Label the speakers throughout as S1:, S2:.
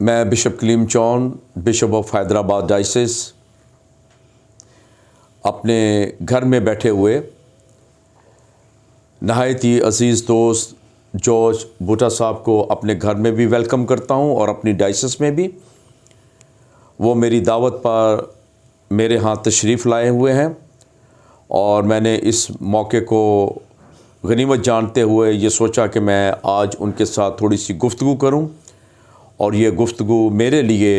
S1: मैं bishop Kaleem Chaun, bishop of Hyderabad diocese, अपने घर में बैठे हुए नहायत ही अज़ीज़ दोस्त जॉर्ज बूटा साहब को अपने घर में भी वेलकम करता हूं और अपनी डायसिस में भी। वो मेरी दावत पर मेरे यहाँ तशरीफ़ लाए हुए हैं और मैंने इस मौके को गनीमत जानते हुए ये सोचा कि मैं आज उनके साथ थोड़ी सी गुफ्तगू करूं और ये गुफ्तगू मेरे लिए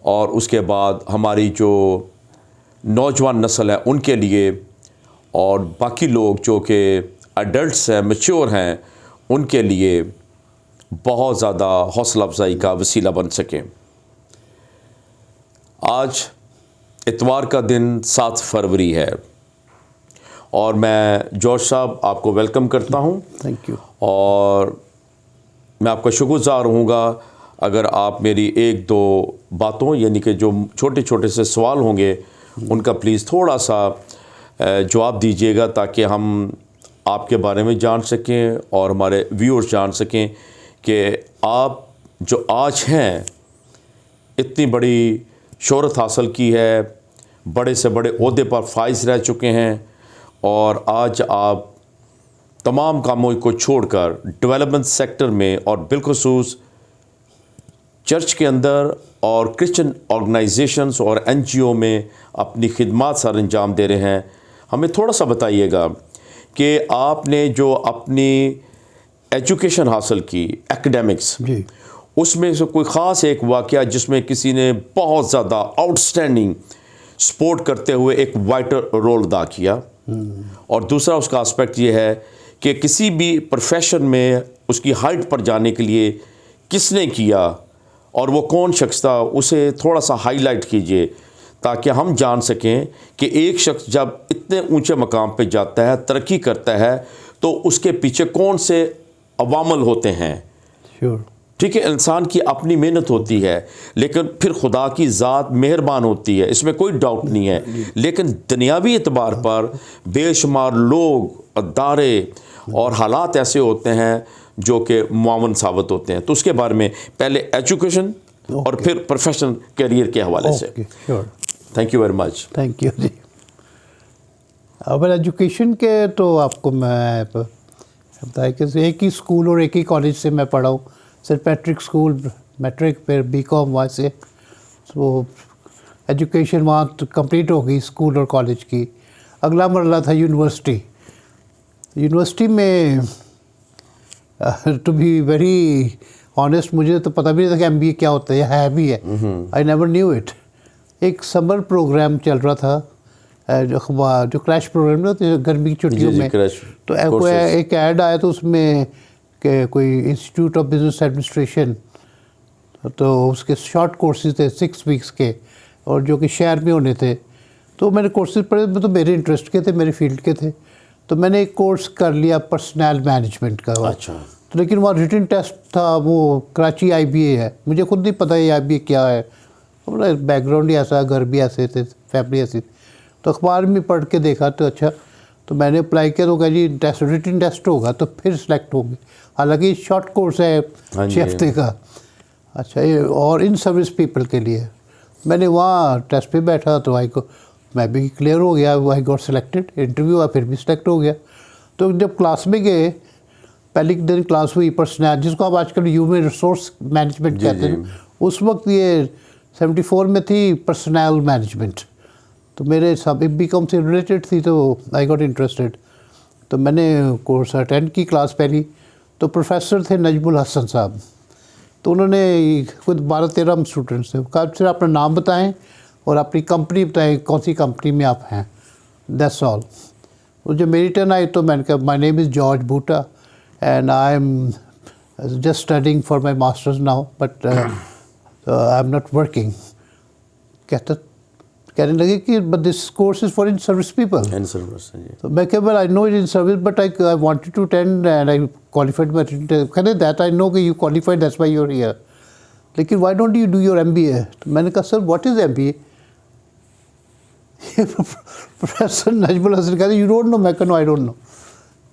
S1: और उसके बाद हमारी जो नौजवान नस्ल है उनके लिए और बाकी लोग जो कि एडल्ट्स हैं, मैच्योर हैं, उनके लिए बहुत ज़्यादा हौसला अफजाई का वसीला बन सके। आज इतवार का दिन 7 फरवरी है और मैं जॉर्ज साहब आपको वेलकम करता हूं।
S2: Thank you.
S1: और मैं आपका शुक्रगुज़ार रहूँगा अगर आप मेरी एक दो बातों यानी कि जो छोटे छोटे से सवाल होंगे उनका प्लीज़ थोड़ा सा जवाब दीजिएगा ताकि हम आपके बारे में जान सकें और हमारे व्यूअर्स जान सकें कि आप जो आज हैं इतनी बड़ी शोहरत हासिल की है, बड़े से बड़े ओहदे पर फाइज रह चुके हैं और आज आप तमाम कामों को छोड़कर डेवलपमेंट सेक्टर में और बिलखुसूस चर्च के अंदर और क्रिश्चियन ऑर्गेनाइजेशंस और एनजीओ में अपनी खिदमत सर अंजाम दे रहे हैं। हमें थोड़ा सा बताइएगा कि आपने जो अपनी एजुकेशन हासिल की एकेडमिक्स, उसमें से कोई ख़ास एक वाक़या जिसमें किसी ने बहुत ज़्यादा आउटस्टैंडिंग सपोर्ट करते हुए एक वाइटल रोल अदा किया, और दूसरा उसका एस्पेक्ट ये है कि किसी भी प्रोफेशन में उसकी हाइट पर जाने के लिए किसने किया और वो कौन शख्स था, उसे थोड़ा सा हाईलाइट कीजिए ताकि हम जान सकें कि एक शख्स जब इतने ऊंचे मकाम पे जाता है, तरक्की करता है, तो उसके पीछे कौन से अवामल होते हैं।
S2: श्योर।
S1: ठीक है, इंसान की अपनी मेहनत होती है लेकिन फिर खुदा की ज़ात मेहरबान होती है, इसमें कोई डाउट नहीं है। लेकिन दुनियावी एतबार पर बेशुमार लोग, अदारे और हालात ऐसे होते हैं जो कि मुआवन साबित होते हैं। तो उसके बारे में पहले एजुकेशन और फिर प्रोफेशनल करियर के हवाले से। Thank you very much.
S2: Thank you जी। अब एजुकेशन के तो आपको मैं बताया कि एक ही स्कूल और एक ही कॉलेज से मैं पढ़ा हूँ, सेंट पैट्रिक स्कूल, मैट्रिक, फिर बीकॉम वहाँ से। तो एजुकेशन वहाँ तो कंप्लीट हो गई स्कूल और कॉलेज की। अगला मरला था यूनिवर्सिटी। यूनिवर्सिटी में टू बी वेरी ऑनेस्ट मुझे तो पता भी नहीं था कि एमबीए क्या होता है भी है। I never knew it. एक समर प्रोग्राम चल रहा था जो क्रैश प्रोग्राम ना गर्मी की छुट्टियों में, तो एक ऐड आया तो उसमें कि कोई इंस्टीट्यूट ऑफ बिजनेस एडमिनिस्ट्रेशन, तो उसके शॉर्ट कोर्सेज थे 6 वीक्स के और जो कि शहर में होने थे। तो मैंने कोर्सेज पढ़े तो मेरे इंटरेस्ट के थे, मेरे फील्ड के थे, तो मैंने एक कोर्स कर लिया पर्सनल मैनेजमेंट का।
S1: अच्छा।
S2: तो लेकिन वहाँ रिटन टेस्ट था, वो कराची आईबीए है, मुझे खुद नहीं पता ये आईबीए क्या है। तो बैकग्राउंड ही ऐसा, घर भी ऐसे थे, फैमिली ऐसी। तो अखबार में पढ़ के देखा तो अच्छा, तो मैंने अप्लाई किया तो कहा जी टेस्ट, रिटन टेस्ट होगा तो फिर सिलेक्ट होगी। हालांकि शॉर्ट कोर्स है 6 हफ्ते का। अच्छा, ये और इन सर्विस पीपल के लिए मैंने वहाँ टेस्ट पे बैठा तो मैं भी क्लियर हो गया, आई गॉट सिलेक्टेड। इंटरव्यू हुआ, फिर भी सिलेक्ट हो गया। तो जब क्लास में गए, पहले दिन क्लास हुई पर्सनल, जिसको आप आजकल ह्यूमन रिसोर्स मैनेजमेंट कहते हैं, उस वक्त ये 74 में थी पर्सनल मैनेजमेंट। तो मेरे सब बीकॉम से रिलेटेड थी तो आई गॉट इंटरेस्टेड। तो मैंने कोर्स अटेंड की क्लास पहली। तो प्रोफेसर थे नजमुल हसन साहब, तो उन्होंने खुद 12-13 स्टूडेंट्स थे, कहा सिर्फ अपना नाम बताएं और अपनी कंपनी बताएं, कौन सी कंपनी में आप हैं, दैट्स ऑल। तो जब मेरी टर्न आई तो मैंने कहा my name is George Boota and I am just studying for my masters now but I am not working. कहने लगे कि but this course is for in service people. तो मैं कहा well I know it in service but I wanted to attend and I qualified my कहते that I know कि you qualified that's why you are here, लेकिन why don't you do your MBA. तो मैंने कहा sir what is MBA. Professor Najmul Hasan कहते you don't know. मैं कहा no I don't know.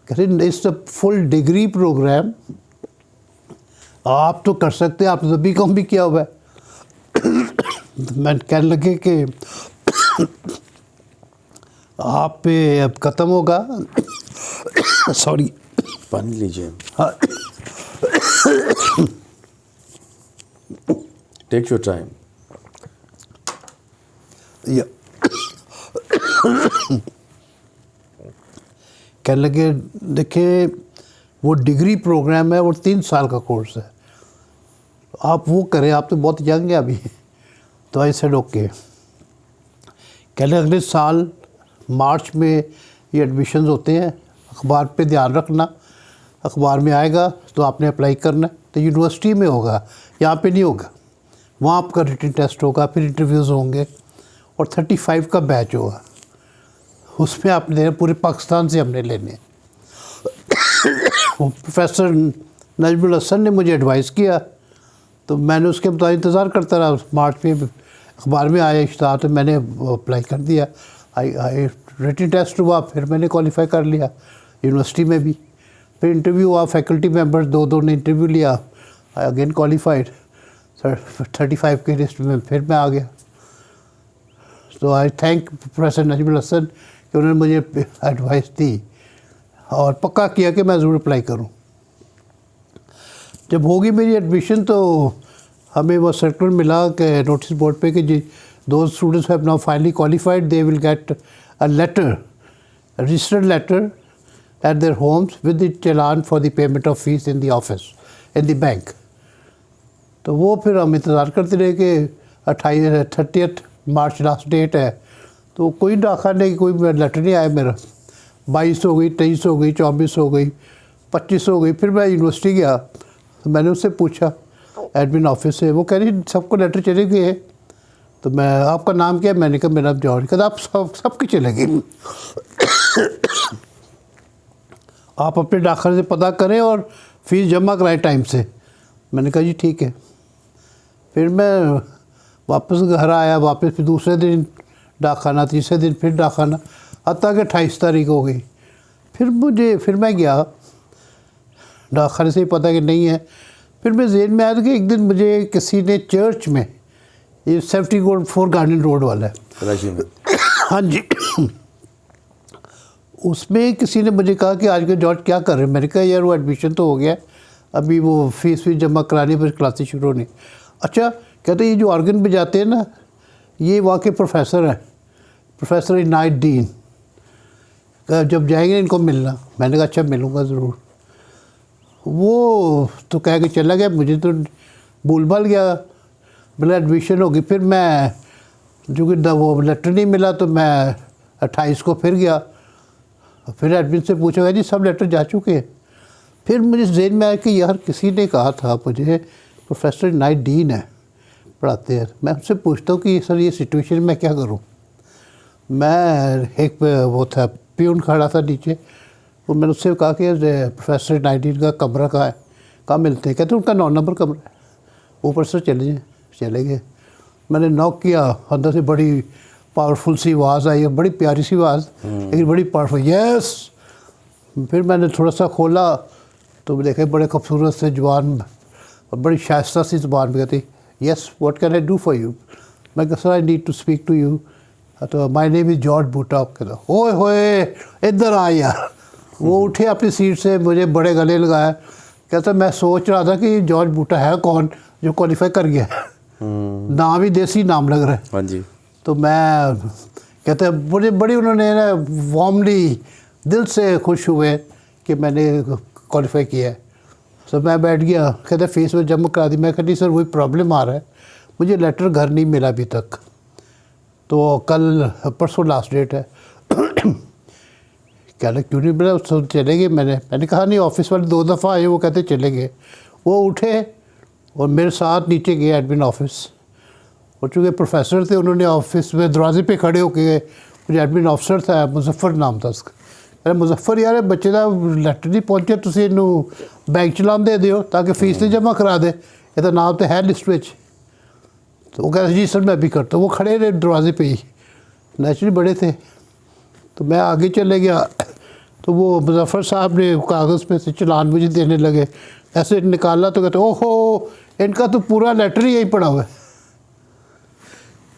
S2: कहते it's a full degree program आप तो कर सकते हैं, आपने तो बीकॉम भी किया हुआ है। तो मैं कहने लगे कि आप पे अब ख़त्म होगा। सॉरी,
S1: पानी लीजिए,
S2: हाँ,
S1: टेक योर टाइम।
S2: या कहने लगे देखिए वो डिग्री प्रोग्राम है, वो 3 साल का कोर्स है, आप वो करें, आप तो बहुत यंग है अभी। तो आई सेड ओके। कहने अगले साल मार्च में ये एडमिशन्स होते हैं, अखबार पे ध्यान रखना, अखबार में आएगा तो आपने अप्लाई करना है। तो यूनिवर्सिटी में होगा, यहाँ पे नहीं होगा, वहाँ आपका रिटन टेस्ट होगा, फिर इंटरव्यूज़ होंगे और 35 का बैच होगा, उसमें आपने पूरे पाकिस्तान से हमने लेने। वो प्रोफेसर नजमुल हसन ने मुझे एडवाइस किया, तो मैंने उसके मुताबिक इंतज़ार करता रहा। मार्च में अखबार में आया इश्तहार, तो मैंने अप्लाई कर दिया। आई रिटन टेस्ट हुआ, फिर मैंने क्वालिफाई कर लिया यूनिवर्सिटी में भी। फिर इंटरव्यू हुआ, फैकल्टी मेंबर्स 2-2 ने इंटरव्यू लिया, आई अगेन क्वालिफाइड। 35 के लिस्ट में फिर मैं आ गया। तो I thank professor Najmul Hasan कि उन्होंने मुझे एडवाइस दी और पक्का किया कि मैं ज़रूर अप्लाई करूं। जब होगी मेरी एडमिशन तो हमें वो सर्कुलर मिला कि नोटिस बोर्ड पे कि जी those students have now finally qualified, they will get a letter, registered letter at their homes with the challan for the payment of fees in the office in the bank. तो वो फिर हम इंतज़ार करते रहे कि 30 मार्च लास्ट डेट है, तो कोई डाकखाने की कोई लेटर नहीं आया मेरा। 22 हो गई, 23 हो गई, 24 हो गई, 25 हो गई। फिर मैं यूनिवर्सिटी गया तो मैंने उससे पूछा एडमिन ऑफिस से, वो कह रही सबको लेटर चले गए। तो मैं आपका नाम क्या है, मैंने कहा मेरा जॉर्ज। कहता आप सबके चले गए, आप अपने डाकखाने से पता करें और फीस जमा कराएं टाइम से। मैंने कहा जी ठीक है। फिर मैं वापस घर आया, वापस फिर दूसरे दिन डाकखाना, तीसरे दिन फिर डाकखाना, हत्ता कि 28 तारीख हो गई। फिर मैं गया डाकखाने से ही पता कि नहीं है। फिर मैं जेहन में आया था कि एक दिन मुझे किसी ने चर्च में, ये 74 गार्डन रोड वाला है
S1: कराची में,
S2: हाँ जी, उसमें किसी ने मुझे कहा कि आजकल जॉर्ज क्या कर रहे हैं। मैंने कहा यार वो एडमिशन तो हो गया, अभी वो फीस जमा करानी, फिर क्लासेस शुरू होनी। अच्छा, कहते ये जो ऑर्गन बजाते हैं ना, ये वहाँ के प्रोफेसर हैं, प्रोफेसर इनायत दीन, जब जाएंगे इनको मिलना। मैंने कहा अच्छा मिलूँगा ज़रूर। वो तो कह के चला गया, मुझे तो भूल भाल गया, बोला एडमिशन होगी। फिर मैं जो कि वो लेटर नहीं मिला तो मैं 28 को फिर गया, फिर एडमिन से पूछा गया जी सब लेटर जा चुके हैं। फिर मुझे जेहन में आया कि यार किसी ने कहा था मुझे प्रोफेसर इनायत दीन है पढ़ाते हैं। मैं उनसे पूछता हूँ कि सर ये सिचुएशन में क्या करूँ। मैं एक वो था प्यून खड़ा था नीचे, वो मैंने उससे कहा कि प्रोफेसर इनायत दीन का कमरा कहाँ है, कहाँ मिलते हैं। कहते उनका 9 नंबर कमरा है, ऊपर से चले गए। मैंने नॉक किया, अंदर से बड़ी पावरफुल सी आवाज़ आई है, बड़ी प्यारी सी आवाज़ लेकिन बड़ी पावरफुल, यस। फिर मैंने थोड़ा सा खोला तो देखे बड़े खूबसूरत से जवान और बड़ी शाइस्ता सी ज़बान में कहती yes what can I do for you. मैं कहा sir I need to speak to you. तो my name is George Boota. कहता ओए होए इधर आ यार। वो उठे अपनी सीट से, मुझे बड़े गले लगाया। कहता मैं सोच रहा था कि जॉर्ज बूटा है कौन जो क्वालिफाई कर गया। नाम ही देसी नाम लग रहा है।
S1: हाँ जी।
S2: तो मैं कहते बड़ी उन्होंने ना वार्मली दिल से खुश हुए कि मैंने क्वालिफाई किया है। तो मैं बैठ गया, कहते फीस में जमा करा दी। मैं कहती सर वही प्रॉब्लम आ रहा है, मुझे लेटर घर नहीं मिला अभी तक, तो कल परसों लास्ट डेट है। क्या लग क्यों नहीं मिला, तो चले गए। मैंने कहा नहीं, ऑफिस वाले 2 दफ़ा आए, वो कहते चले गए। वो उठे और मेरे साथ नीचे गए एडमिन ऑफिस। और चूँकि प्रोफेसर थे, उन्होंने ऑफिस में दरवाजे पे खड़े होके गए। मुझे एडमिन ऑफिसर था, मुजफ्फर नाम था उसका। अरे मुजफ्फर यार बच्चे का लैटर नहीं पहुँचे, तुसी इनू बैंक चलान दे दियो ताकि फीस नहीं जमा करा दे, ये तो नाम तो है लिस्ट में। तो वो कहते जी सर मैं भी करता हूँ। वो खड़े रहे दरवाजे पे ही, नेचुरली बड़े थे। तो मैं आगे चले गया तो वो मुजफ्फर साहब ने कागज़ पे से चलान मुझे देने लगे। ऐसे निकाला तो कहते ओहो इनका तो पूरा लेटर ही यही पड़ा हुआ है।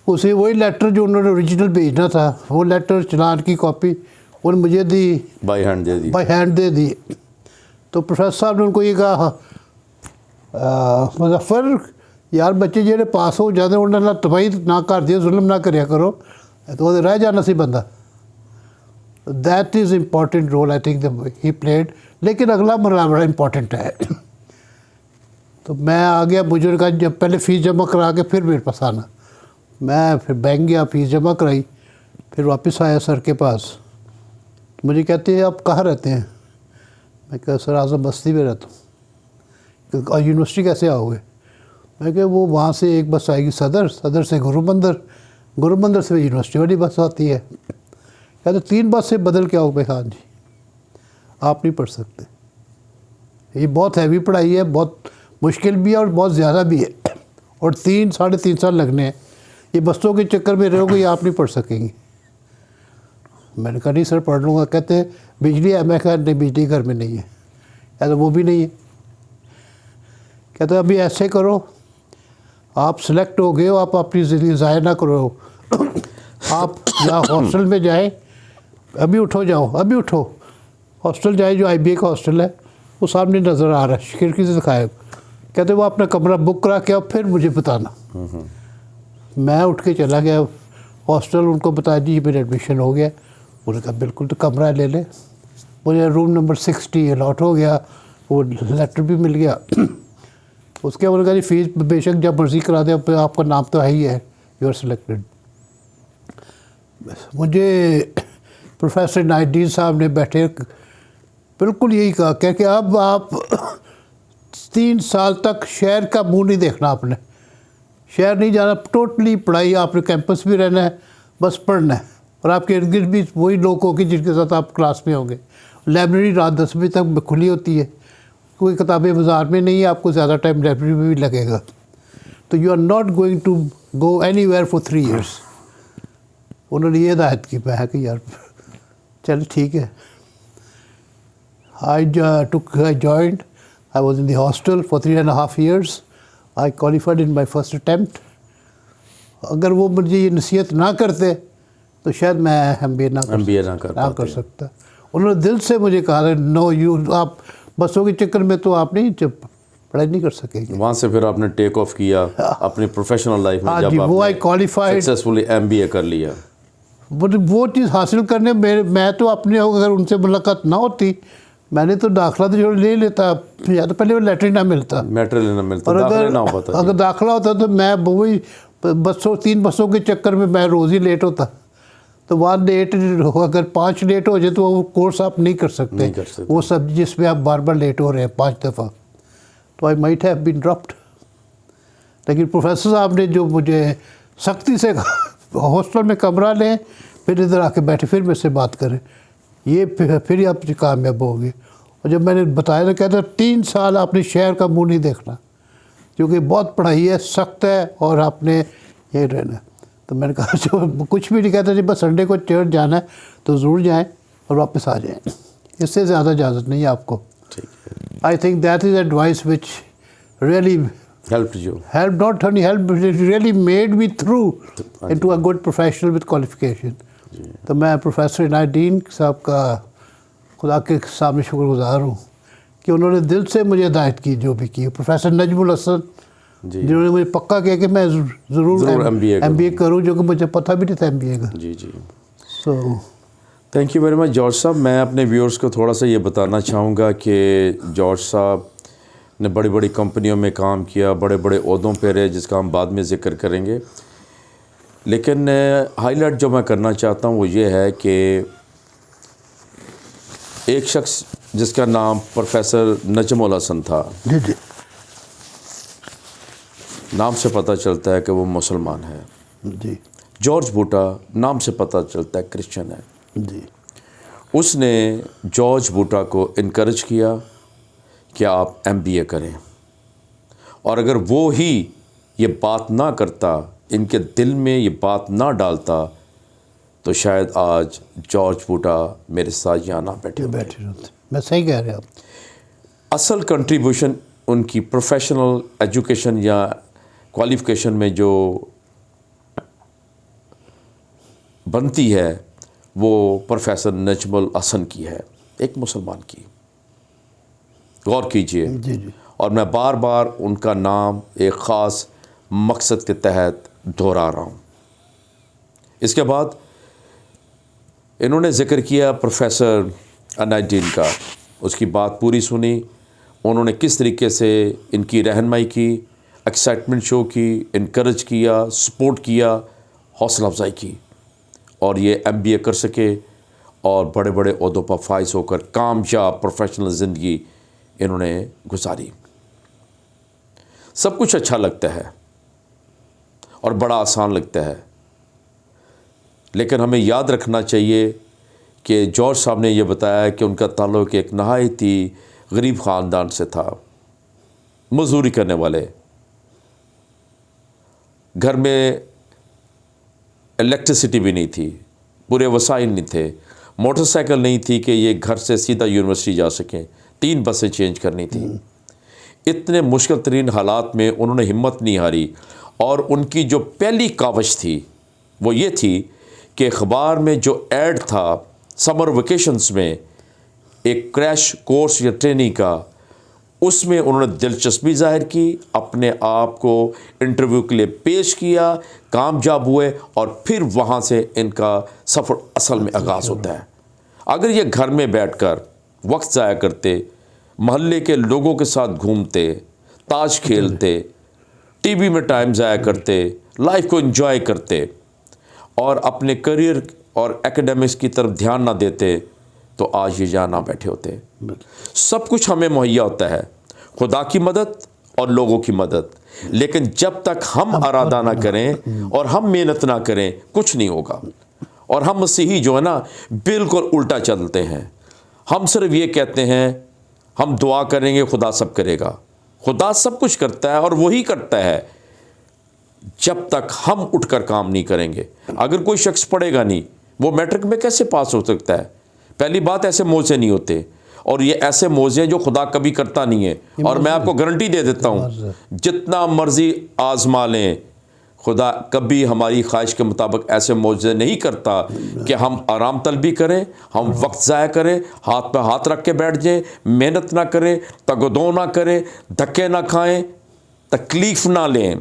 S2: उसे वही लेटर जो उन्होंने ओरिजिनल भेजना था वो लेटर चलान की कॉपी उन्होंने मुझे दी,
S1: बाई हैंड दे दी।
S2: बाई हैंड दे दी। तो प्रोफेसर साहब ने उनको ये कहा मुजफ्फर यार बच्चे जेडे पास हो जाते उन्होंने तबाही ना कर दिया, जुल्म ना करया करो, तो रह जाना सी बंदा। That is important role I think he played. लेकिन अगला मरला बड़ा इम्पॉर्टेंट है। तो मैं आ गया, मुझे कहा जब पहले फ़ीस जमा करा के फिर मेरे पास आना। मैं फिर बैंक गया, फ़ीस जमा कराई, फिर वापस आया सर के पास। मुझे कहते हैं आप कहाँ रहते हैं? मैं कहा सर आज़म बस्ती में रहता हूँ। यूनिवर्सिटी कैसे आओगे? मैं कहा वो वहाँ से एक बस आएगी सदर, सदर से गुरु मंदिर से यूनिवर्सिटी वाली बस आती है। कहते 3 बस से बदल के आओ। मैं हाँ जी, आप नहीं पढ़ सकते, ये बहुत हैवी पढ़ाई है, बहुत मुश्किल भी है और बहुत ज़्यादा भी है, और 3-3.5 साल लगने हैं। ये बसों के चक्कर में रहोगे, ये आप नहीं पढ़ सकेंगे। मैंने कहा नहीं सर पढ़ लूँगा। कहते हैं बिजली है? मैं कहा नहीं बिजली घर में नहीं है। कहते वो भी नहीं है। कहते अभी ऐसे करो, आप सेलेक्ट हो गए हो, आप अपनी ज़िंदगी ज़ाया ना करो, आप या हॉस्टल में जाए, अभी उठो, जाओ अभी उठो, हॉस्टल जाए जो IBA का हॉस्टल है वो सामने नज़र आ रहा है, खिड़की से दिखाए। कहते वो अपना कमरा बुक करा के आओ, फिर मुझे बताना। मैं उठ के चला गया हॉस्टल, उनको बताया जी मेरा एडमिशन हो गया। उन्होंने कहा बिल्कुल, तो कमरा ले ले। मुझे रूम नंबर 60 अलॉट हो गया, वो लेटर भी मिल गया। उसके बाद कहा जी फीस बेशक जब मर्ज़ी करा दे, आपका नाम तो है ही है, यू आर सिलेक्टेड। मुझे प्रोफेसर नाइडीन साहब ने बैठे बिल्कुल यही कहा कि अब आप 3 साल तक शहर का मुंह नहीं देखना, आपने शहर नहीं जाना, टोटली पढ़ाई, आपने कैंपस भी रहना है, बस पढ़ना है, और आपके इर्द गिर्द भी वही लोग होंगे जिनके साथ आप क्लास में होंगे। लाइब्रेरी रात 10 बजे तक खुली होती है, कोई किताबें बाज़ार में नहीं है, आपको ज़्यादा टाइम लाइब्रेरी में भी लगेगा। तो you are not going to go anywhere for 3 years। उन्होंने ये हिदायत की। मैं कि यार चल ठीक है। I joined, I was in the hostel for 3.5 years. I qualified in my first attempt. अगर वो मुझे ये नसीहत ना करते तो शायद मैं MBA ना कर सकता। उन्होंने दिल से मुझे कहा नो यू, आप बसों के चक्कर में तो आप नहीं पढ़ाई नहीं कर सकेंगे।
S1: वहाँ से फिर आपने टेक ऑफ किया अपनी प्रोफेशनल लाइफ में, जब
S2: वो आई क्वालिफाइड
S1: सक्सेसफुली MBA कर लिया।
S2: वो चीज़ हासिल करने मैं तो अपने, अगर उनसे मुलाकात ना होती, मैंने तो दाखिला तो जो ले लेता, या तो पहले वो लेटर ना मिलता, और अगर दाखिला होता तो मैं वही 3 बसों के चक्कर में मैं रोज़ ही लेट होता। तो वहाँ लेट हो, अगर 5 लेट हो जाए तो वो कोर्स आप नहीं कर सकते। वो सब जिसमें आप बार लेट हो रहे हैं 5 दफ़ा, तो I might have been dropped. लेकिन प्रोफेसर साहब ने जो मुझे सख्ती से हॉस्टल में कमरा लें, फिर इधर आके बैठे, फिर मेरे से बात करें, ये फिर ही आप कामयाब होगी। और जब मैंने बताया तो कहते 3 साल आपने शहर का मुंह नहीं देखना, क्योंकि बहुत पढ़ाई है, सख्त है, और आपने यही रहना। तो मैंने कहा जो कुछ भी नहीं कहता जी, बस संडे को चर्च जाना है तो ज़रूर जाएं और वापस आ जाएं, इससे ज़्यादा इजाज़त नहीं है आपको। I think that is advice which really
S1: helped you,
S2: not only helped, it really made me through into a good professional with qualification। तो मैं प्रोफेसर नाइडीन साहब का खुदा के सामने शुक्रगुजार हूँ कि उन्होंने दिल से मुझे हिदायत की जो भी की। प्रोफेसर नजमुल हसन जिन्होंने मुझे पक्का किया कि मैं ज़रूर MBA करूँ, जो कि मुझे पता भी नहीं था MBA का।
S1: जी जी।
S2: So
S1: thank you very much George साहब। मैं अपने व्यूअर्स को थोड़ा सा ये बताना चाहूँगा कि जॉर्ज साहब ने बड़ी बड़ी कंपनियों में काम किया, बड़े बड़े ओहदों पर रहे, जिसका हम बाद में ज़िक्र करेंगे। लेकिन हाईलाइट जो मैं करना चाहता हूँ वो ये है कि एक शख्स जिसका नाम प्रोफेसर नजमुल हसन था,
S2: जी,
S1: नाम से पता चलता है कि वो मुसलमान है।
S2: जी।
S1: जॉर्ज बूटा नाम से पता चलता है क्रिश्चियन है।
S2: जी।
S1: उसने जॉर्ज बूटा को इनकरेज किया कि आप MBA करें, और अगर वो ही ये बात ना करता, इनके दिल में ये बात ना डालता, तो शायद आज जॉर्ज बूटा मेरे साथ यहाँ ना बैठे
S2: रहते। मैं सही कह रहे हैं आप।
S1: असल कंट्रीब्यूशन उनकी प्रोफेशनल एजुकेशन या क्वालिफ़िकेशन में जो बनती है वो प्रोफेसर नजमुल हसन की है, एक मुसलमान की। गौर कीजिए।
S2: जी जी।
S1: और मैं बार बार उनका नाम एक ख़ास मकसद के तहत दोहरा रहा हूँ। इसके बाद इन्होंने ज़िक्र किया प्रोफेसर अनाउद्दीन का, उसकी बात पूरी सुनी, उन्होंने किस तरीके से इनकी रहनुमाई की, एक्साइटमेंट शो की, इनकरेज किया, सपोर्ट किया, हौसला अफजाई की, और ये MBA कर सके और बड़े बड़े ओहदों पर फाइज होकर कामयाब प्रोफेशनल ज़िंदगी इन्होंने गुजारी। सब कुछ अच्छा लगता है और बड़ा आसान लगता है, लेकिन हमें याद रखना चाहिए कि जॉर्ज साहब ने यह बताया कि उनका ताल्लुक़ एक नहायत ही गरीब ख़ानदान से था, मजदूरी करने वाले। घर में इलेक्ट्रिसिटी भी नहीं थी, पूरे वसाइल नहीं थे, मोटरसाइकिल नहीं थी कि ये घर से सीधा यूनिवर्सिटी जा सकें, 3 बसें चेंज करनी थी। इतने मुश्किल तरीन हालात में उन्होंने हिम्मत नहीं हारी, और उनकी जो पहली काविश थी वो ये थी कि अखबार में जो ऐड था समर वेकेशंस में एक क्रैश कोर्स या ट्रेनिंग का, उसमें उन्होंने दिलचस्पी ज़ाहिर की, अपने आप को इंटरव्यू के लिए पेश किया, कामयाब हुए, और फिर वहाँ से इनका सफ़र असल में आगाज़ होता है। अगर ये घर में बैठकर वक्त ज़ाया करते, मोहल्ले के लोगों के साथ घूमते, ताश खेलते, टीवी में टाइम ज़ाया करते, लाइफ को एंजॉय करते और अपने करियर और एकेडमिक्स की तरफ ध्यान ना देते, तो आज ये यहाँ ना बैठे होते। सब कुछ हमें मुहैया होता है, खुदा की मदद और लोगों की मदद, लेकिन जब तक हम इरादा ना करें और हम मेहनत ना करें, कुछ नहीं होगा। और हम मसीही जो है ना, बिल्कुल उल्टा चलते हैं। हम सिर्फ ये कहते हैं हम दुआ करेंगे, खुदा सब करेगा। खुदा सब कुछ करता है और वही करता है जब तक हम उठकर काम नहीं करेंगे। अगर कोई शख्स पढ़ेगा नहीं, वो मैट्रिक में कैसे पास हो सकता है? पहली बात, ऐसे मौजे नहीं होते, और ये ऐसे मौजे हैं जो खुदा कभी करता नहीं है। और मैं आपको गारंटी दे देता हूँ, जितना मर्जी आजमा लें, खुदा कभी हमारी ख्वाहिश के मुताबिक ऐसे मौजे नहीं करता कि हम आराम तलबी करें, हम वक्त ज़ाया करें, हाथ पे हाथ रख के बैठ जाएं, मेहनत ना करें, तगदो ना करें, धक्के ना खाएं, तकलीफ़ ना लें,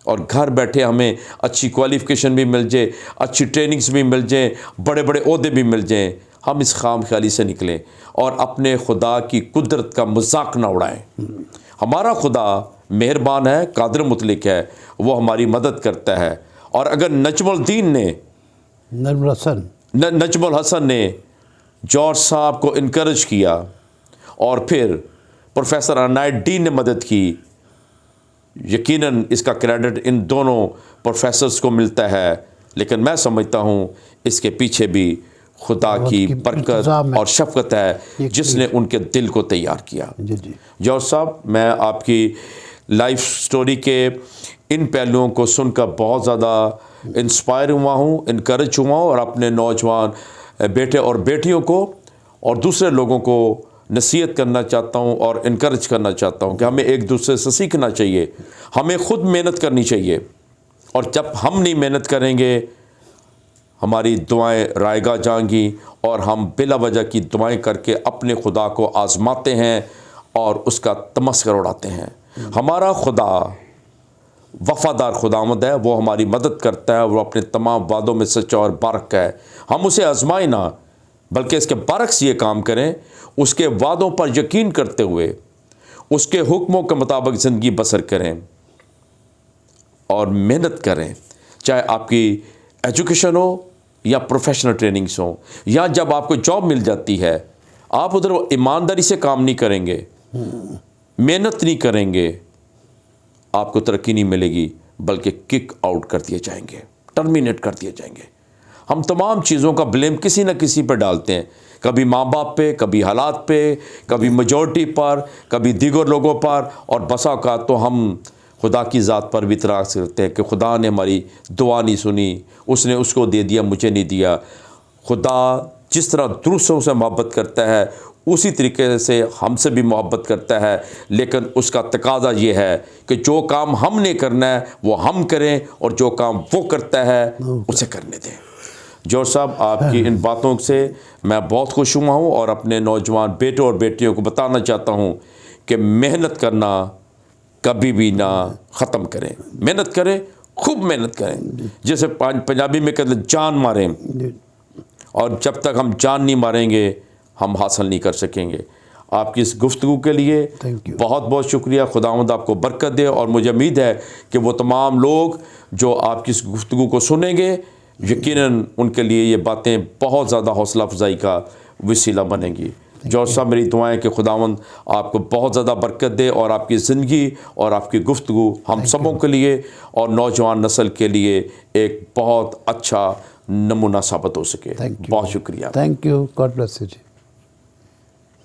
S1: और घर बैठे हमें अच्छी क्वालिफ़िकेशन भी मिल जाए, अच्छी ट्रेनिंग्स भी मिल जाए, बड़े बड़े ओहदे भी मिल जाएं। हम इस खाम ख्याली से निकलें और अपने खुदा की कुदरत का मजाक ना उड़ाएं। हमारा खुदा मेहरबान है, कादिर मुतलिक है, वो हमारी मदद करता है। और अगर नजमुल हसन ने जॉर्ज साहब को इनकरेज किया और फिर प्रोफेसर अनाउद्दीन ने मदद की, यकीनन इसका क्रेडिट इन दोनों प्रोफेसर्स को मिलता है। लेकिन मैं समझता हूँ इसके पीछे भी खुदा की बरकत और शफ़क़त है, जिसने उनके दिल को तैयार किया। जॉर्ज साहब, मैं आपकी लाइफ स्टोरी के इन पहलुओं को सुनकर बहुत ज़्यादा इंस्पायर हुआ हूँ, इनकरेज हुआ हूँ, और अपने नौजवान बेटे और बेटियों को और दूसरे लोगों को नसीहत करना चाहता हूँ और इनकरेज करना चाहता हूँ कि हमें एक दूसरे से सीखना चाहिए, हमें ख़ुद मेहनत करनी चाहिए। और जब हम नहीं मेहनत करेंगे, हमारी दुआएं रायगा जाएंगी और हम बिला वजह की दुआएं करके अपने खुदा को आजमाते हैं और उसका तमस्कर उड़ाते हैं। हमारा खुदा वफ़ादार खुदावंद है, वो हमारी मदद करता है, वो अपने तमाम वादों में सच्चा और बारक है। हम उसे आजमाएं ना, बल्कि इसके बरक्स ये काम करें, उसके वादों पर यकीन करते हुए उसके हुक्मों के मुताबिक ज़िंदगी बसर करें और मेहनत करें। चाहे आपकी एजुकेशन हो या प्रोफेशनल ट्रेनिंग्स हो, या जब आपको जॉब मिल जाती है, आप उधर ईमानदारी से काम नहीं करेंगे, मेहनत नहीं करेंगे, आपको तरक्की नहीं मिलेगी, बल्कि किक आउट कर दिए जाएंगे, टर्मिनेट कर दिए जाएंगे। हम तमाम चीज़ों का ब्लेम किसी न किसी पर डालते हैं, कभी माँ बाप पे, कभी हालात पे, कभी मेजॉरिटी पर, कभी दीगर लोगों पर, और बसा का तो हम खुदा की ज़ात पर भी इतराज़ करते हैं कि खुदा ने हमारी दुआ नहीं सुनी, उसने उसको दे दिया, मुझे नहीं दिया। खुदा जिस तरह दूसरों से मोहब्बत करता है, उसी तरीके से हमसे भी मोहब्बत करता है, लेकिन उसका तकाजा ये है कि जो काम हमने करना है वो हम करें और जो काम वो करता है उसे करने दें। जौहर साहब, आपकी इन बातों से मैं बहुत खुश हुआ हूँ और अपने नौजवान बेटों और बेटियों को बताना चाहता हूँ कि मेहनत करना कभी भी ना ख़त्म करें। मेहनत करें, खूब मेहनत करें, जैसे पंजाबी में कहते जान मारें, और जब तक हम जान नहीं मारेंगे हम हासिल नहीं कर सकेंगे। आपकी इस गुफ्तगू के लिए बहुत बहुत शुक्रिया। खुदावंद आपको बरकत दे, और मुझे उम्मीद है कि वो तमाम लोग जो आपकी इस गुफ्तगू को सुनेंगे, यकीनन उनके लिए ये बातें बहुत ज़्यादा हौसला अफजाई का वसीला बनेंगी। जौहर साहब, मेरी दुआएं कि खुदावंद आपको बहुत ज़्यादा बरकत दे और आपकी ज़िंदगी और आपकी गुफ्तगू हम सबों के लिए और नौजवान नस्ल के लिए एक बहुत अच्छा नमूना साबित हो सके। बहुत शुक्रिया।
S2: Thank you, God bless you ji.